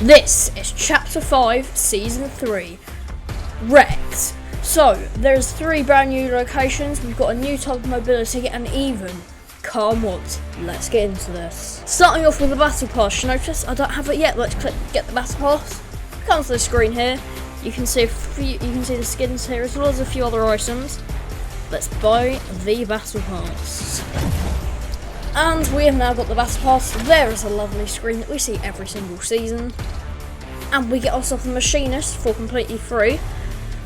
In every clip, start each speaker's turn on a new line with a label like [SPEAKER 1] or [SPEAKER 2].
[SPEAKER 1] This is Chapter 5, Season 3, Wrecked. So, there's 3 brand new locations, we've got a new type of mobility and even car mods. Let's get into this. Starting off with the Battle Pass, you notice I don't have it yet. Let's click Get the Battle Pass. Comes to the screen here. You can see the skins here as well as a few other items. Let's buy the Battle Pass. And we have now got the Battle Pass. There is a lovely screen that we see every single season. And we get ourselves the Machinist for completely free.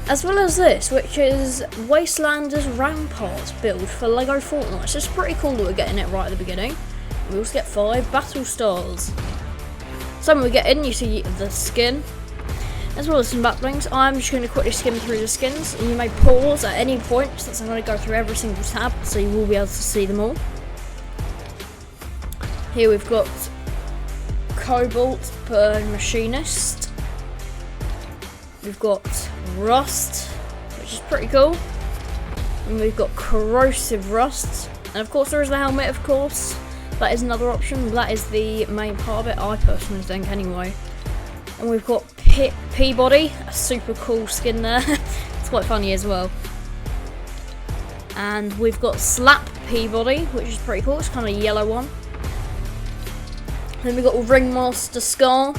[SPEAKER 1] As well as this, which is Wastelander's Rampart build for LEGO Fortnite. So it's pretty cool that we're getting it right at the beginning. We also get 5 Battle Stars. So when we get in, you see the skin, as well as some backblings. I'm just going to quickly skim through the skins. And you may pause at any point, since I'm going to go through every single tab, so you will be able to see them all. Here we've got Cobalt Burn Machinist. We've got Rust, which is pretty cool. And we've got Corrosive Rust. And of course there is the helmet, of course. That is another option. That is the main part of it, I personally think anyway. And we've got Peabody, a super cool skin there. It's quite funny as well. And we've got Slap Peabody, which is pretty cool. It's kind of a yellow one. Then we've got Ringmaster Skull.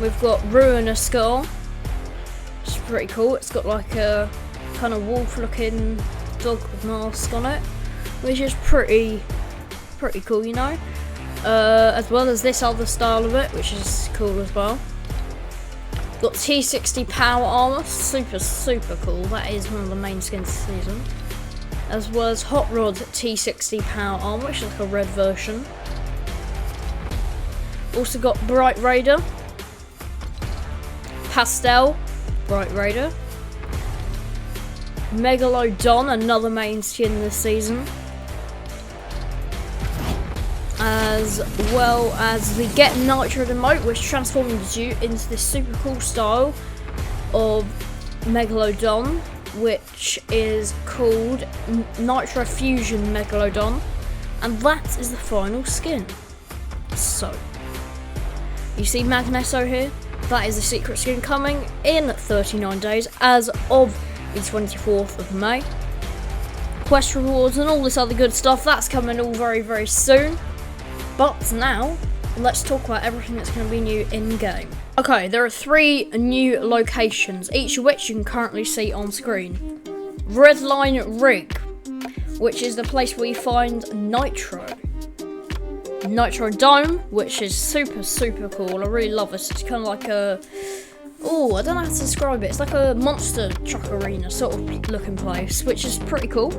[SPEAKER 1] We've got Ruiner Skull, which is pretty cool. It's got like a kind of wolf-looking dog mask on it, which is pretty cool, you know. As well as this other style of it, which is cool as well. Got T60 Power Armor, super cool. That is one of the main skins this season. As well as Hot Rod T60 Power Armor, which is like a red version. Also got Bright Raider, Pastel, Bright Raider, Megalodon, another main skin this season. As well as the Get Nitro emote, which transforms you into this super cool style of Megalodon, which is called Nitro Fusion Megalodon, and that is the final skin. So, you see Magneto here? That is the secret skin coming in 39 days as of the 24th of May. Quest rewards and all this other good stuff, that's coming all very soon. But now, let's talk about everything that's going to be new in-game. Okay, there are 3 new locations, each of which you can currently see on screen. Redline Rig, which is the place where you find Nitro. Nitro Dome, which is super cool. I really love this. It's kind of like a... oh, I don't know how to describe it. It's like a monster truck arena sort of looking place, which is pretty cool.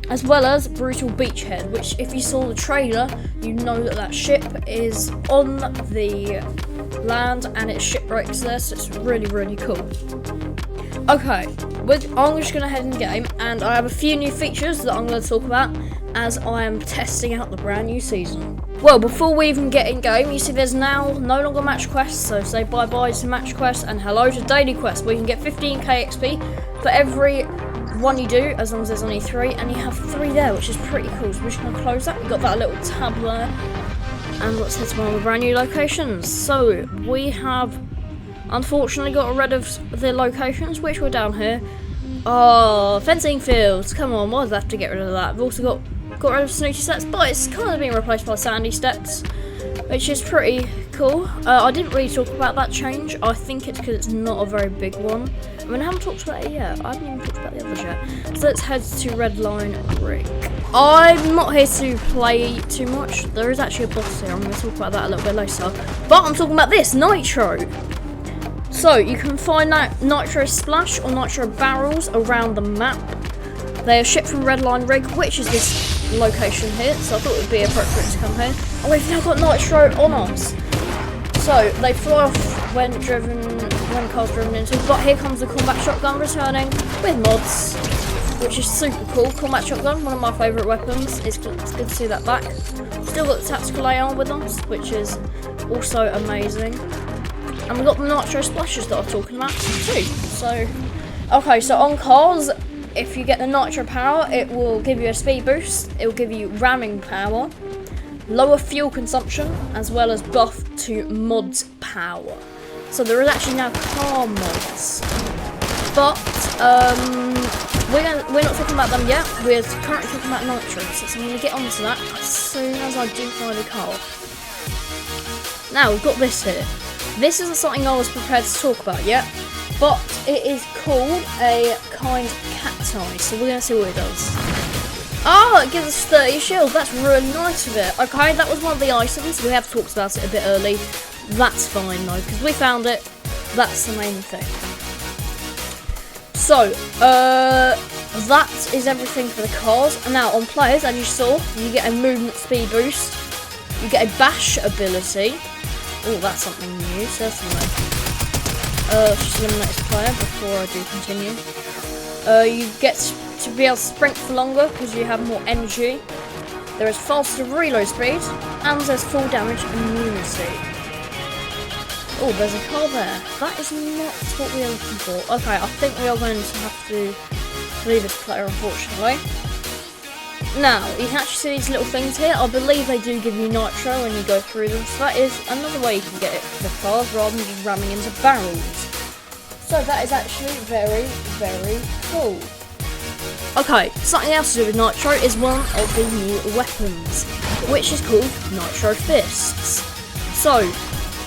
[SPEAKER 1] As well as Brutal Beachhead, which if you saw the trailer, you know that ship is on the land and it shipwrecks there, so it's really cool. Okay, I'm just going to head in game, and I have a few new features that I'm going to talk about as I am testing out the brand new season. Well, before we even get in game, you see there's now no longer match quests, so say bye-bye to match quests and hello to daily quests, where you can get 15k XP for every one you do, as long as there's only 3, and you have 3 there, which is pretty cool. So we're just going to close that. We've got that little tab there, and let's head to one of the brand new locations. So we have unfortunately got rid of the locations which were down here. Oh, fencing fields, come on, why did I have to get rid of that? We've also got rid of snooty steps, but it's kind of being replaced by sandy steps, which is pretty cool. I didn't really talk about that change. I think it's because it's not a very big one. I mean, I haven't talked about it yet. I haven't even talked about the others yet. So let's head to Redline Rig. I'm not here to play too much. There is actually a boss here. I'm going to talk about that a little bit later. But I'm talking about this, Nitro. So you can find that Nitro Splash or Nitro Barrels around the map. They are shipped from Redline Rig, which is this location here. So I thought it would be appropriate to come here. Oh, we've now got Nitro on us. So they fly off when cars driven into, but here comes the combat shotgun returning with mods, which is super cool. Combat shotgun, one of my favourite weapons. It's good to see that back. Still got the tactical AR with us, which is also amazing. And we've got the Nitro Splashes that I'm talking about too. So, okay, so on cars, if you get the Nitro Power, it will give you a speed boost. It will give you ramming power. lower fuel consumption, as well as buff to mods power. So there is actually now car mods, but we're not talking about them yet. We're currently talking about nitrous, so I'm going to get onto that as soon as I do find a car. Now we've got this here. This isn't something I was prepared to talk about yet, but it is called a kind cacti. So we're going to see what it does. Oh, it gives us 30 shield. That's really nice of it. Okay, that was one of the items. We have talked about it a bit early. That's fine though, because we found it. That's the main thing. So, that is everything for the cars. And now on players, as you saw, you get a movement speed boost. You get a bash ability. Oh, that's something new, certainly. Let's just eliminate this player before I do continue. You get to be able to sprint for longer because you have more energy. There is faster reload speed, and there's full damage immunity. Oh, there's a car there. That is not what we are looking for. Okay, I think we are going to have to leave this player, unfortunately. Now, you can actually see these little things here. I believe they do give you nitro when you go through them, so that is another way you can get it for the cars rather than just ramming into barrels. So that is actually very, very cool. Okay, something else to do with nitro is one of the new weapons, which is called Nitro Fists. So,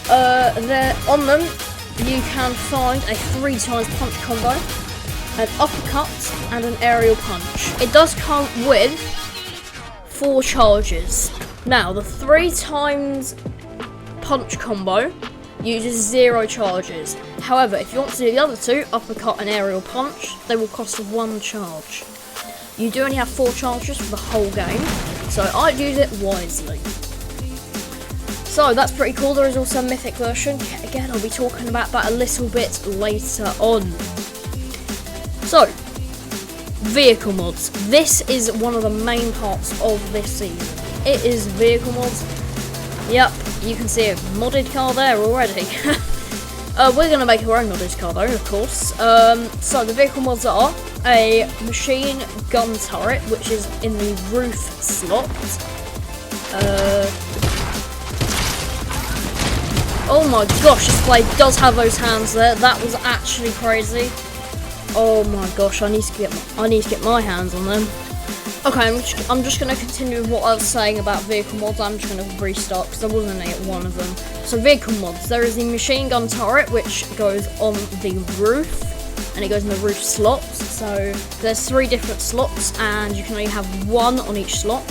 [SPEAKER 1] on them, you can find a 3x punch combo, an uppercut, and an aerial punch. It does come with 4 charges. Now, the 3x punch combo uses 0 charges. However, if you want to do the other 2, uppercut and aerial punch, they will cost 1 charge. You do only have 4 charges for the whole game, so I'd use it wisely. So that's pretty cool. There is also a mythic version. Again, I'll be talking about that a little bit later on. So, vehicle mods. This is one of the main parts of this season. It is vehicle mods. Yep, you can see a modded car there already. We're going to make our own modded car though, of course. So the vehicle mods are a machine gun turret, which is in the roof slot. Oh my gosh, this blade does have those hands there. That was actually crazy. Oh my gosh, I need to get my hands on them. Okay, I'm just going to continue with what I was saying about vehicle mods. I'm just going to restart because I wasn't at one of them. So vehicle mods, there is the machine gun turret, which goes on the roof, and it goes in the roof slots. So there's 3 different slots, and you can only have 1 on each slot.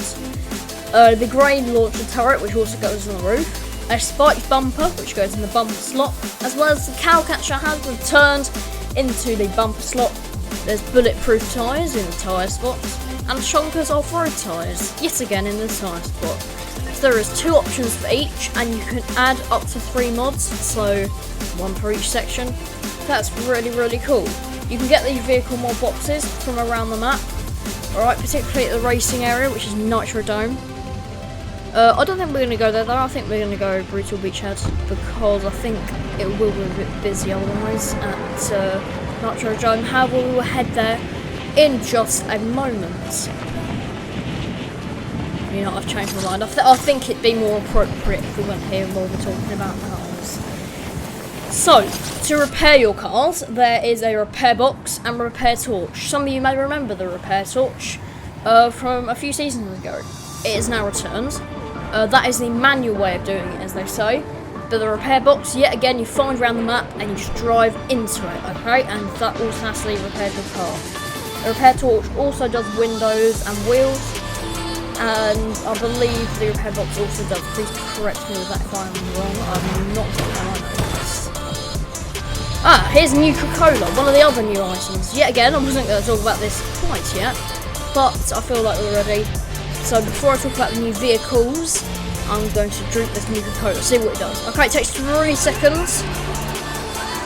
[SPEAKER 1] The grenade launcher turret, which also goes on the roof. A spiked bumper, which goes in the bumper slot, as well as the cow catcher has returned into the bumper slot. There's bulletproof tyres in the tyre spot, and Shonker's off-road tyres, yet again in the tyre spot. So there is 2 options for each, and you can add up to 3 mods, so 1 for each section. That's really, really cool. You can get these vehicle mod boxes from around the map, alright, particularly at the racing area, which is Nitro Dome. I don't think we're going to go there though. I think we're going to go Brutal Beachhead because I think it will be a bit busy otherwise at Nitro Dome. However, we will head there in just a moment. You know, I've changed my mind. I think it'd be more appropriate if we went here while we're talking about cars. So, to repair your cars, there is a repair box and a repair torch. Some of you may remember the repair torch from a few seasons ago. It is now returned. That is the manual way of doing it, as they say. But the repair box, yet again, you find around the map and you just drive into it, okay? And that automatically repairs your car. The repair torch also does windows and wheels. And I believe the repair box also does. Please correct me with that if I'm wrong. I'm not sure how I know this. Ah, here's new Coca-Cola, one of the other new items. Yet again, I wasn't going to talk about this quite yet, but I feel like we're ready. So before I talk about the new vehicles, I'm going to drink this new Coca-Cola, see what it does. Okay, it takes 3 seconds.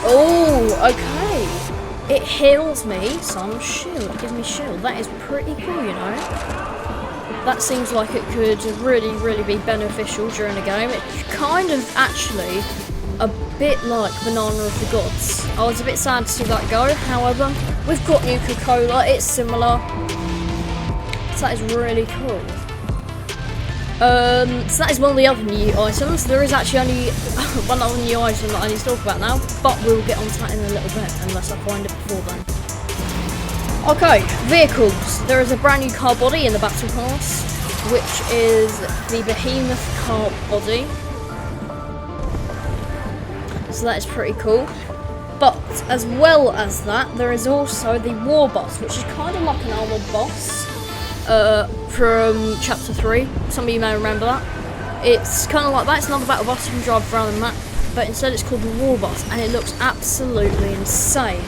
[SPEAKER 1] Oh, okay. It heals me some shield. It gives me shield. That is pretty cool, you know. That seems like it could really, really be beneficial during the game. It's kind of actually a bit like Banana of the Gods. I was a bit sad to see that go. However, we've got new Coca-Cola. It's similar. So that is really cool. So that is one of the other new items. There is actually only one other new item that I need to talk about now, but we'll get onto that in a little bit, unless I find it before then. Okay, vehicles. There is a brand new car body in the Battle Pass, which is the Behemoth car body. So that is pretty cool. But as well as that, there is also the War Bus, which is kind of like an armoured boss from Chapter 3. Some of you may remember that. It's kind of like that. It's another battle bus you can drive around the map, but instead it's called the War Bus, and it looks absolutely insane.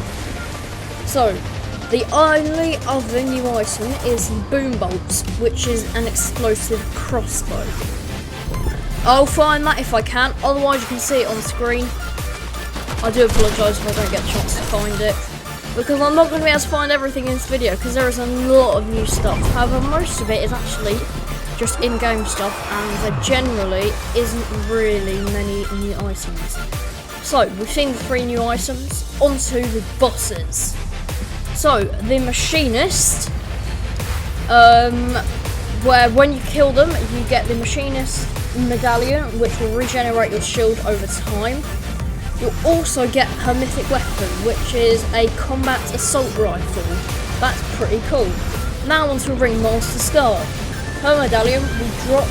[SPEAKER 1] So, the only other new item is the Boom Bolts, which is an explosive crossbow. I'll find that if I can, otherwise you can see it on the screen. I do apologise if I don't get a chance to find it, because I'm not going to be able to find everything in this video, because there is a lot of new stuff. However, most of it is actually just in-game stuff, and there generally isn't really many new items. So, we've seen the 3 new items, onto the bosses. So, the Machinist, where when you kill them, you get the Machinist medallion, which will regenerate your shield over time. You'll also get her mythic weapon, which is a combat assault rifle. That's pretty cool. Now onto Ringmaster Scar. Her medallion will drop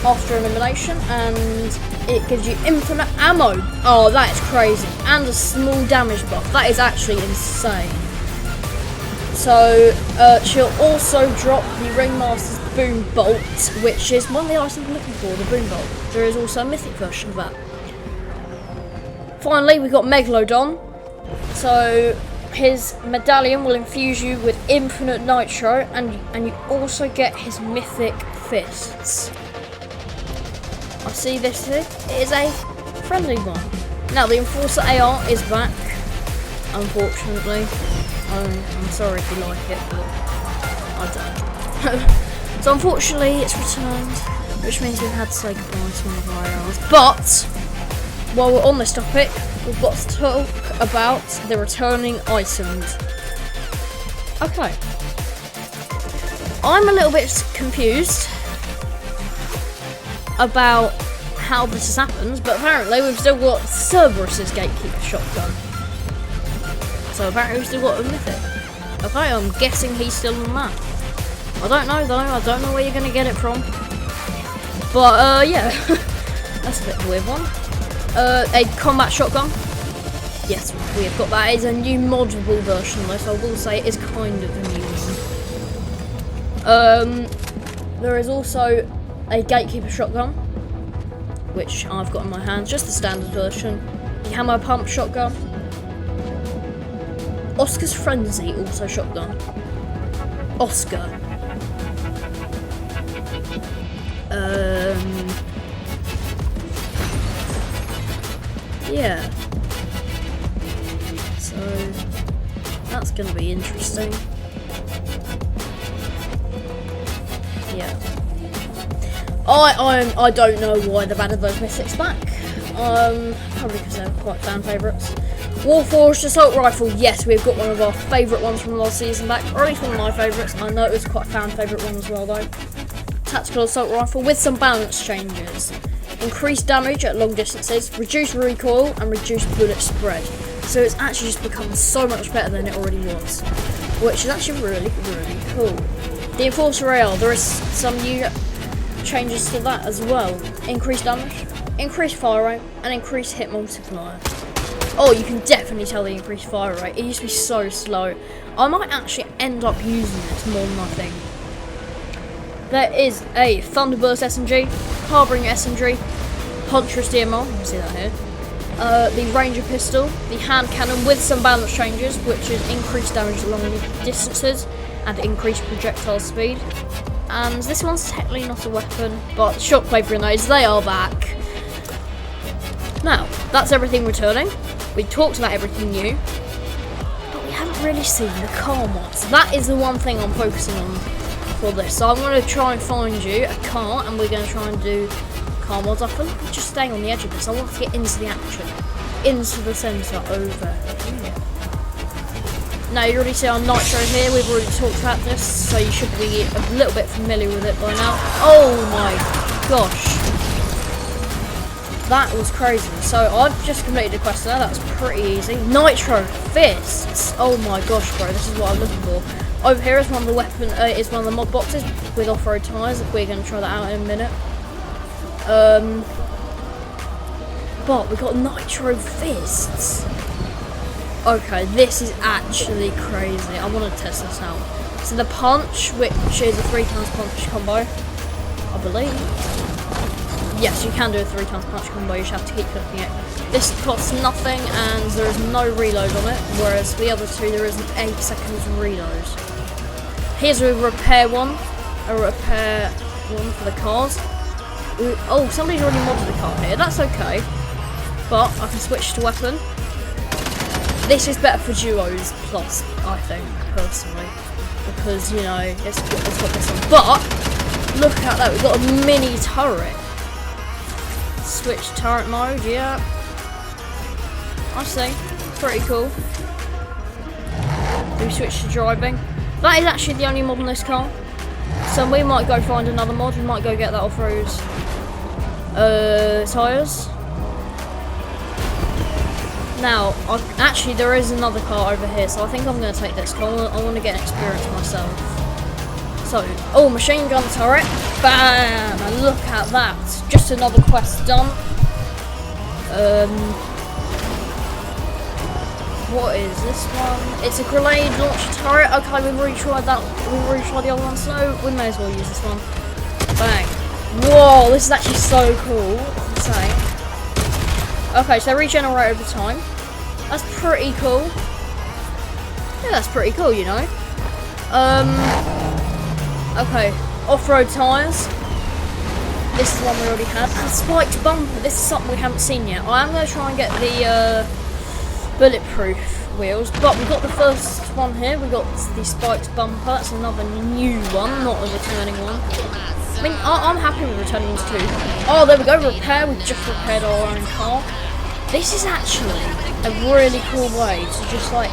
[SPEAKER 1] after elimination, and it gives you infinite ammo. Oh, that is crazy. And a small damage buff. That is actually insane. So, she'll also drop the Ringmaster's Boom Bolt, which is one of the items I'm looking for, the Boom Bolt. There is also a mythic version of that. Finally, we've got Megalodon. So, his medallion will infuse you with infinite nitro, and you also get his mythic fists. I see this here. It is a friendly one. Now, the Enforcer AR is back, unfortunately. I'm sorry if you like it, but I don't. So unfortunately it's returned, which means we've had to say goodbye to one of our ARs. But while we're on this topic, we've got to talk about the returning items. Okay. I'm a little bit confused about how this has happened, but apparently we've still got Cerberus's Gatekeeper shotgun. So apparently we've still got a mythic. Okay, I'm guessing he's still on that. I don't know though, I don't know where you're gonna get it from. But yeah, that's a bit of a weird one. A combat shotgun. Yes, we have got that. It's a new moddable version though, so I will say it is kind of a new one. There is also a Gatekeeper shotgun, which I've got in my hands, just the standard version. The Hammer Pump shotgun. Oscar's Frenzy, also shotgun. Oscar. Yeah. So that's gonna be interesting. Yeah. I don't know why they've added those mythics back. Probably because they're quite fan favourites. Warforged Assault Rifle, yes, we've got one of our favourite ones from last season back, or at least one of my favourites. I know it was quite a fan favourite one as well though. Tactical Assault Rifle with some balance changes. Increased damage at long distances, reduced recoil, and reduced bullet spread. So it's actually just become so much better than it already was, which is actually really, really cool. The Enforcer AR, there is some new changes to that as well. Increased damage, increased fire rate, and increased hit multiplier. Oh, you can definitely tell the increased fire rate. It used to be so slow. I might actually end up using this more than I think. There is a Thunderburst SMG, Harbinger SMG, Huntress DMR, you can see that here. The Ranger Pistol, the Hand Cannon with some balance changes, which is increased damage at long distances and increased projectile speed. And this one's technically not a weapon, but Shockwave Grenades, they are back. Now, that's everything returning. We talked about everything new, but we haven't really seen the car mods. That is the one thing I'm focusing on for this. So I'm going to try and find you a car, and we're going to try and do car mods. I feel like we're just staying on the edge of this. I want to get into the action, into the centre over here. Now, you already see our Nitro here. We've already talked about this, so you should be a little bit familiar with it by now. Oh my gosh. That was crazy. So I've just completed a quest there. That's pretty easy. Nitro fists. Oh my gosh, bro. This is what I'm looking for. Over here is one of the is one of the mod boxes with off-road tyres. We're going to try that out in a minute. But we got nitro fists. Okay, this is actually crazy. I want to test this out. So the punch, which is a 3 times punch combo, I believe. Yes, you can do a 3 times punch combo. You just have to keep clicking it. This costs nothing, and there is no reload on it. Whereas the other two, there is an 8 seconds reload. Here's a repair one, for the cars. Oh, somebody's already modded the car here. That's okay. But I can switch to weapon. This is better for duos plus, I think, personally. Because, you know, it's got this one. But, look at that, we've got a mini turret. Switch turret mode, yeah. I see. Pretty cool. Do we switch to driving? That is actually the only mod on this car. So we might go find another mod. We might go get that off-road tyres. Now, actually there is another car over here, so I think I'm going to take this car. I want to get an experience myself. So, oh, machine gun turret. Bam! And look at that. Just another quest done. What is this one? It's a grenade launcher turret. Okay, we've already tried that. We've already tried the other one, so we may as well use this one. Bang. Whoa, this is actually so cool. Insane. Okay, so they regenerate over time. That's pretty cool. Yeah, that's pretty cool, you know. Okay, off-road tyres. This is one we already had. And spiked bumper. This is something we haven't seen yet. I am going to try and get the bulletproof wheels, but we've got the first one here. We've got the spiked bumper. That's another new one, not a returning one. I mean, I'm happy with returning ones too. Oh, there we go, repair. We've just repaired our own car. This is actually a really cool way to just like,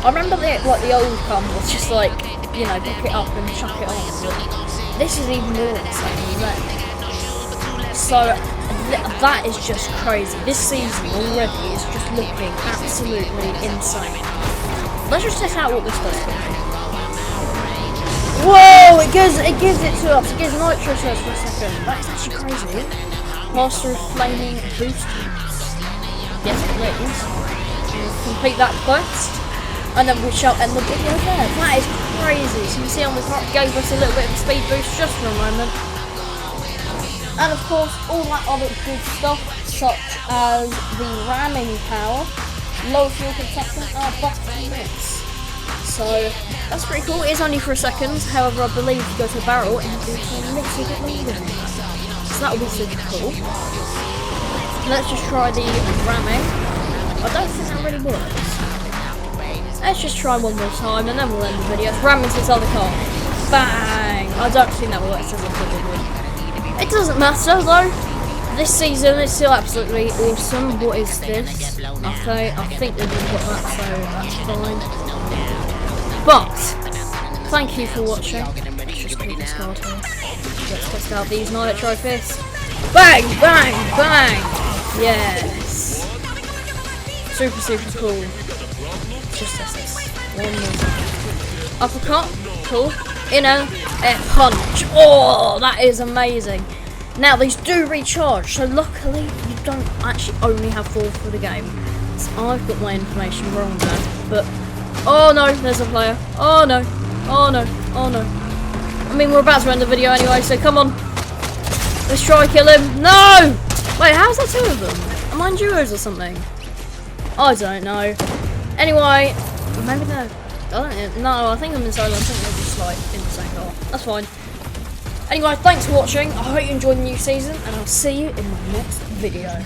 [SPEAKER 1] I remember the old car was just like, you know, pick it up and chuck it on. But this is even more insane than that. So that is just crazy. This season already is just looking absolutely insane. Let's just test out what this does for me. Whoa! It gives it to us. It gives nitro to us for a second. That is actually crazy. Master of flaming boosters. Yes, please. Complete that quest, and then we shall end the video there. That is crazy. So you can see on the top, gave us a little bit of a speed boost just for a moment. And of course, all that other good stuff, such as the ramming power, low fuel consumption, and butter mix. So that's pretty cool. It is only for a second. However, I believe if you go to a barrel, it makes it a bit longer. So that will be super cool. Let's just try the ramming. I don't think that really works. Let's just try one more time, and then we'll end the video. It's ramming to this other car. Bang! I don't think that works as I thought it would. It doesn't matter though. This season is still absolutely awesome. What is this? Okay, I think they've got that, so that's fine. But thank you for watching. Let's just keep this card here. Let's test out these nitro fists. Bang! Bang! Bang! Yes! Super, super cool. Just test this. One more. Uppercut. Cool. Inner air punch. Oh, that is amazing. Now, these do recharge, so luckily you don't actually only have 4 for the game. So I've got my information wrong there, but... Oh no, there's a player. Oh no. Oh no. Oh no. I mean, we're about to end the video anyway, so come on. Let's try kill him. No! Wait, how's that 2 of them? Am I in duos or something? I don't know. Anyway, maybe they're... No, I think I'm in solo. I think they're just like in the same car. That's fine. Anyway, thanks for watching. I hope you enjoyed the new season, and I'll see you in my next video.